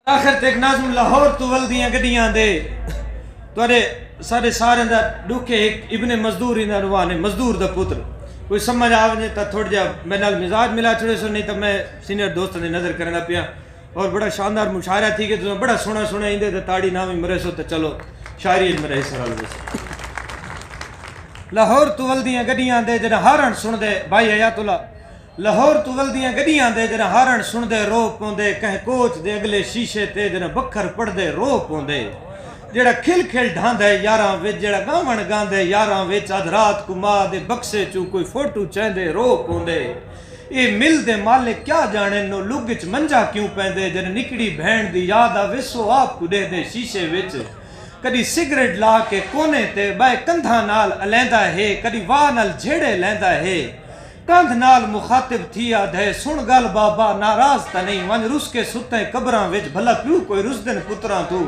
آخر تک ناظم لاہور تو ولدیاں گڈیاں دے توڑے سارے سارے دا ڈوکے ایک ابن مزدور دا روانے مزدور دا پتر کوئی سمجھ آونے تا تھوڑ جا میں نال مزاج ملا چھوڑے سو نہیں تا میں سینئر دوست نے نظر کرنا پیا اور بڑا شاندار مشاعرہ تھی کہ تو بڑا سونا سونا اندے تا تاڑی نامی مرے سو تا چلو شاعری مرے سرال ویسے لاہور تو ولدیاں گڈیاں دے جنہ ہارن سن دے بھائی حیات اللہ لاہور تو ولدیاں گڈیاں دے جنہ ہارن سن دے رو پوندے کہیں کوچ دے اگلے شیشے تے جنہ بکھر پڑ دے رو پوندے جڑا کھل کھل ڈھاندے یاراں وچ جڑا گاون گاندے یاراں وچ اد رات کو ماں دے بکسے چوں کوئی فوٹو چیندے رو پوندے اے مل دے مالک کیا جانے نو لگ وچ منجا کیوں پیندے جن نکڑی بہن دی یاد آ وسو آپ کو دے دے شیشے وچ کدی سگریٹ لا کے کونے تے بائے کندھا نال الیندا ہے کدی واہ نال جھیڑے لیندا ہے کندھ نال مخاطب تھیا دے سن گل بابا ناراض تا نہیں ون رس کے ستے قبراں وچ بھلا کیوں کوئی رس دن پتراں تو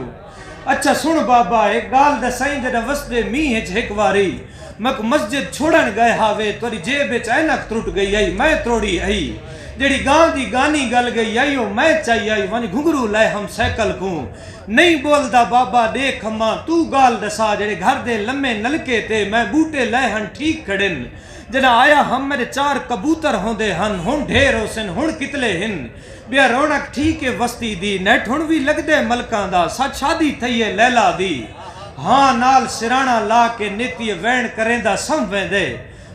اچھا سن بابا ایک گال دے سائیں جڑا وسدے میہ وچ ہک واری مک مسجد چھوڑن گئے ہاوے توری جیب وچ اینک ٹرٹ گئی آئی میں تروڑی آئی جڑی گاں دی گانی گل گئی آئی او میں چاہی آئی ون گھنگرو لائے ہم سیکل کو نہیں بولدا بابا دیکھ ہماں تو گال دسا جڑے گھر دے لمے نلکے تے میں بوٹے لائے ہن ٹھیک کھڑن جنا آیا ہم میرے 4 کبوتر ہوندے ہن ڈھیر ہو سن ہن کتلے ہن بیا رونق ٹھیک ہے وستی دی نیٹ ہن بھی لگ دے ملکاں دا سچ شادی تھئیے لیلا دی ہاں نال سرانا لا کے نیتی وین کریں دا سم ویندے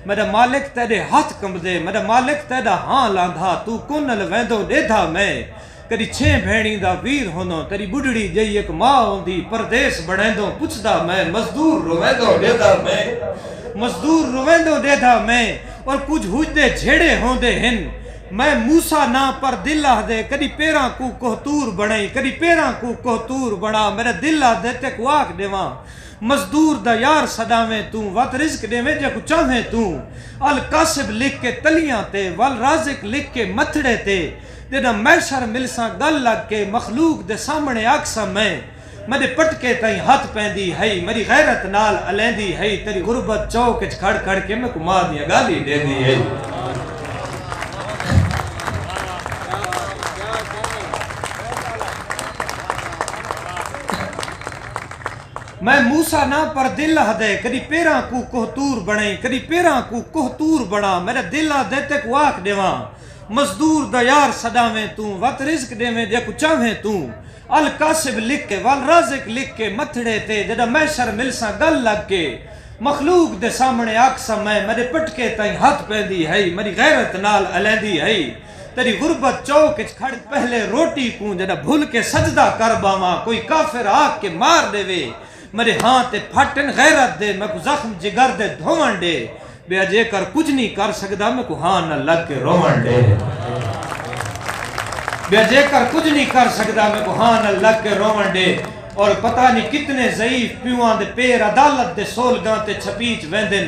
میرا مالک تیرے ہاتھ کم دے میرا مالک تیرا ہاں لاندھا تو کونل ویندو دیدھا میں کدی 6 بھیڑی دا ویر ہوندو تیری بڑھڑی جئی ایک ماں ہوندی پردیس بڑھیندو پچھدا میں مزدور رویندو دیدھا میں مزدور رویندو دیدھا میں اور کچھ ہوجدے جھیڑے ہوندے ہن میں موسیٰ نا پر دل آہ دے کدی پیراں کو کوہتور بڑھیں کدی پیراں کو کوہتور بڑھا میرا دل آہ دے تے کو آکھ دیواں مزدور دا یار صداویں تو وات رزق دیویں جے کو چاہیں تو القاسب لکھ کے تلیاں تے والرازق لکھ کے متھڑے تے دینا میشر ملساں گل لگ کے مخلوق دے سامنے آکسا میں میرے پٹکے تائیں ہاتھ پیندی ہے میری غیرت نال علیندی ہے تیری غربت چوک اچ کھڑ کھڑ کے میں کو ماں دیا گالی دے دی ہے میں موسیٰ نا پر دل آہ دے کدی پیراں کو کوہتور بڑھیں کدی پیراں کو کوہتور بڑھا میرا دل آہ دے تے کو آکھ دیواں مزدور دا یار صداویں تو وقت رزق دیویں جے کو چاہیں تو القاسب لکھ کے والرازق لکھ کے متھڑے تے جڑا میشر ملساں گل لگ کے مخلوق دے سامنے آکسا میں میرے پٹکے تائیں ہاتھ پیندی ہے میری غیرت نال علیندی ہے تیری غربت چوک اچ کھڑ پہلے روٹی کو جڑا بھول کے سجدہ کر باواں کوئی کافر آگ کے مار دے وے میرے ہاں تے پھٹن غیرت دے میں کو زخم جگر دے دھوان دے بے اجے کر کچھ نہیں کر سکدا میں کو ہاں نہ لگ کے روان دے بے اجے کر کچھ نہیں کر سکدا میں کو ہاں نہ لگ کے روان دے اور پتہ نہیں کتنے ضعیف پیوان دے پیر عدالت دے سول گاں تے چھپیچ ویندن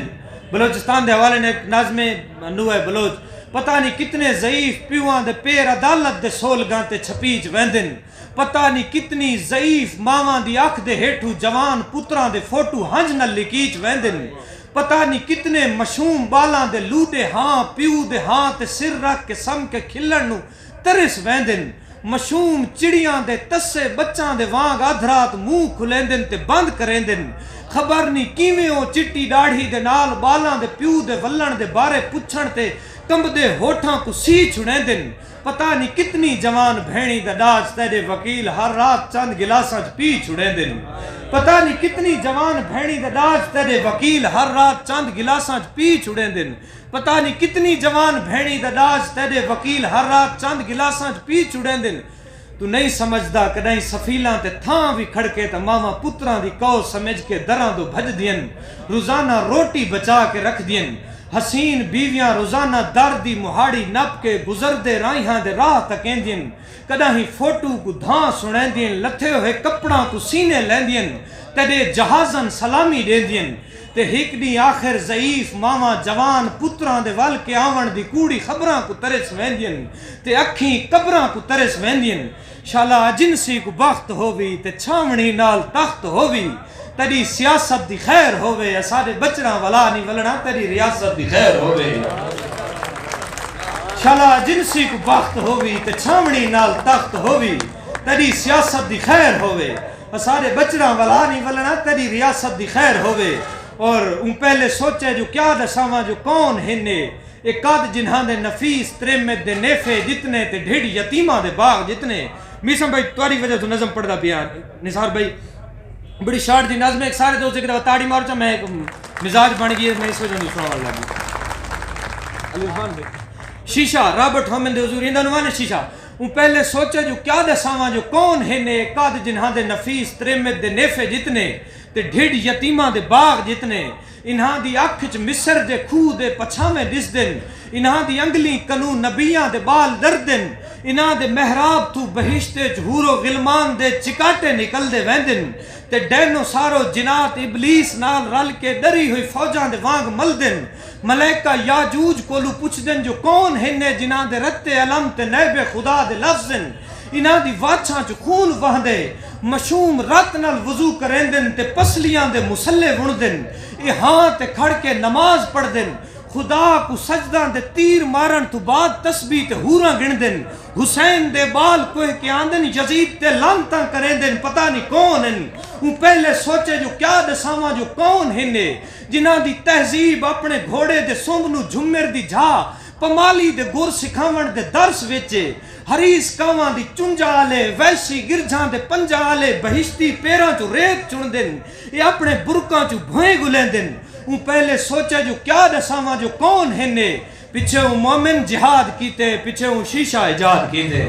بلوچستان دے حوالے نے ناظم نوے بلوچ پتہ نہیں کتنے ضعیف پیوان دے پیر عدالت دے سول گاں تے چھپیچ ویندن پتہ نہیں کتنی ضعیف ماواں دی اکھ دے ہیٹھو جوان پتراں دے فوٹو ہنج نہ لکیچ ویندن پتہ نہیں کتنے مشوم بالاں دے لوٹے ہاں پیو دے ہاں تے سر رکھ کے سم کے کھلن نو ترس ویندن مشوم چڑیاں دے تسے بچاں دے وانگ ادھرات منہ کھلیندن تے بند کریندن خبر نہیں کیویں او چٹی داڑھی دے نال بالاں دے پیو دے ولن دے بارے پچھن تے کمب دے ہوٹھاں کو سی چھڑیندن پتہ نہیں کتنی جوان بھیڑی دا ڈاج تیرے وکیل ہر رات چند گلاساں پی چھڑیندن پتہ نہیں کتنی جوان بھیڑی دا ڈاج تیرے وکیل ہر رات چند گلاساں پی چھڑیندن پتہ نہیں کتنی جوان بھیڑی دا ڈاج تیرے وکیل ہر رات چند گلاساں پی چھڑیندن تو نہیں سمجھدا کدیں سفیلاں تے تھاں بھی کھڑکے تے ماما پتراں دی کو سمجھ کے دراں دو بھج دین روزانہ روٹی بچا کے رکھ دین حسین بیویاں روزانہ دردی مہاڑی نپ کے گزر دے رائیاں دے راہ تکین دین کدہ ہی فوٹو کو دھاں سنیں دین لتھے ہوئے کپڑاں کو سینے لین دین تیرے جہازن سلامی دین دین تے ہک دی آخر ضعیف ماما جوان پتراں دے وال کے آون دی کوڑی خبراں کو ترس وین دین تے اکھیں قبراں کو ترس وین دین شالا جنسی کو بخت ہووی تے چھاونی نال تخت ہووی تیری سیاست دی خیر ہووے سارے بچنا والا نہیں ولنا تیری ریاست دی خیر ہووے شالا جنسی کو بخت ہووی تے چھاونی نال تخت ہووی تیری سیاست دی خیر ہوئے سارے بچڑا والا نہیں ولنا تیری ریاست دی خیر ہوئے اور ان پہلے سوچے جو کیا دساواں جو کون ہنے ایک قد جنہاں دے نفیس ترمت دے نیفے جتنے تے ڈھڑ یتیماں دے باغ جتنے میسم بھائی تواری وجہ تو نظم پڑھ دا پیا نثار بھائی بڑی شارٹ دی نظم ایک سارے دوست ایک تاڑی مارو چا میں ایک مزاج بن گئی میں اس وجہ نہیں سنوال لگی علی خان بھائی شیشہ رابرٹ ہومن دے حضور اندہ نوانے شیشہ ان پہلے سوچے جو کیا دے ساواں جو کون ہنے قد جنہاں دے نفیس ترمت دے نیفے جتنے تے ڈھڑ یتیماں دے باغ جتنے انہاں دی اکھ مصر دے کھو دے پچھاویں دس دن انہاں دی انگلی کنو نبیاں دے بال دردن انہاں دے محراب تو بہشتے جھورو غلمان دے چکاٹے نکل دے ویندن تے ڈینو سارو جنات ابلیس نال رل کے ڈری ہوئی فوجاں دے وانگ ملدن ملائکہ یاجوج کولو پوچھ دن جو کون ہنے جنہاں دے رتے علم تے نیب خدا دے لفظن انہاں دی واچھاں چ خون وہندے مشوم رات نال وضو کریندن تے پسلیاں دے مسلے وندن اے ہاں تے کھڑ کے نماز پڑھ دن خدا کو سجدہ دے تیر مارن تو بعد تسبیح تے ہوراں گندن حسین دے بال کوہ کے آندن یزید تے لانتاں کریندن پتہ نہیں کون ہیں وہ پہلے سوچے جو کیا دساواں جو کون ہنے جنہاں دی تہذیب اپنے گھوڑے دے سنگ نو جھمر دی جھا پمالی دے گر سکھاون دے درس وچے حریص کاواں دی چنجا لے ویشی گرجاں دے پنجا لے بہشتی پیراں چو ریت چن دن یہ اپنے برکاں چو بھوئیں گلیں دن وہ پہلے سوچے جو کیا دساواں جو کون ہنے پیچھے وہ مومن جہاد کیتے پیچھے وہ شیشہ ایجاد کیتے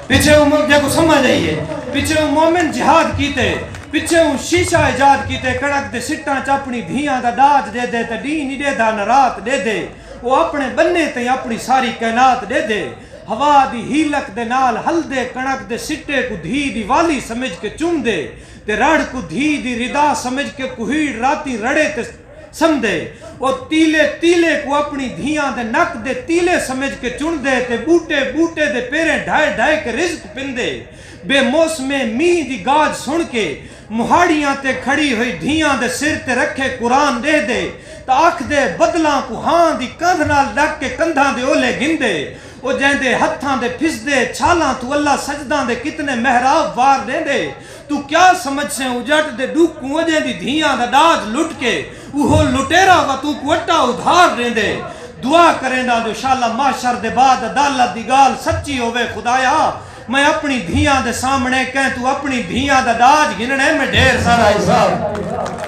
پیچھے وہ دیکھو سمجھ آئیے پیچھے وہ مومن جہاد کیتے پیچھے وہ شیشہ ایجاد کیتے کڑک دے سٹاں چاپنی دھیاں دا داج دے دے تا دین دے دا نرات دے دے وہ اپنے بننے تے اپنی ساری کائنات دے دے ہوا دی ہیلک دے نال ہل دے کنک دے سٹے کو دھی دی والی سمجھ کے چم دے تے رڑ کو دھی دی ردا سمجھ کے کوہیڑ راتی رڑے تے سمدے وہ تیلے تیلے کو اپنی دھیاں دے نک دے تیلے سمجھ کے چن دے تے بوٹے بوٹے دے پیرے ڈھائے ڈھائے کے رزق پندے بے موسمے می دی گاج سن کے مہاڑیاں تے کھڑی ہوئی دھیاں دے سر تے رکھے قرآن دے دے تا آکھ دے بدلاں کو ہاں دی کندھ نال ڈک کے کندھاں دے اولے گندے او جیندے ہتھاں دے پھس دے چھالاں تو اللہ سجداں دے کتنے محراب وار دے دے تو کیا سمجھ سے اجٹ دے ڈوکوں وجہ دی دھیاں دا ڈاج لٹ کے وہ لٹیرا و تو کو اٹا ادھار دے دے دعا کریں دا جو انشاءاللہ معاشر دے بعد عدالت دی گال سچی ہوئے خدایا میں اپنی دھیاں دے سامنے کہیں تو اپنی دھیاں دا ڈاج گننے میں ڈھیر سارا حساب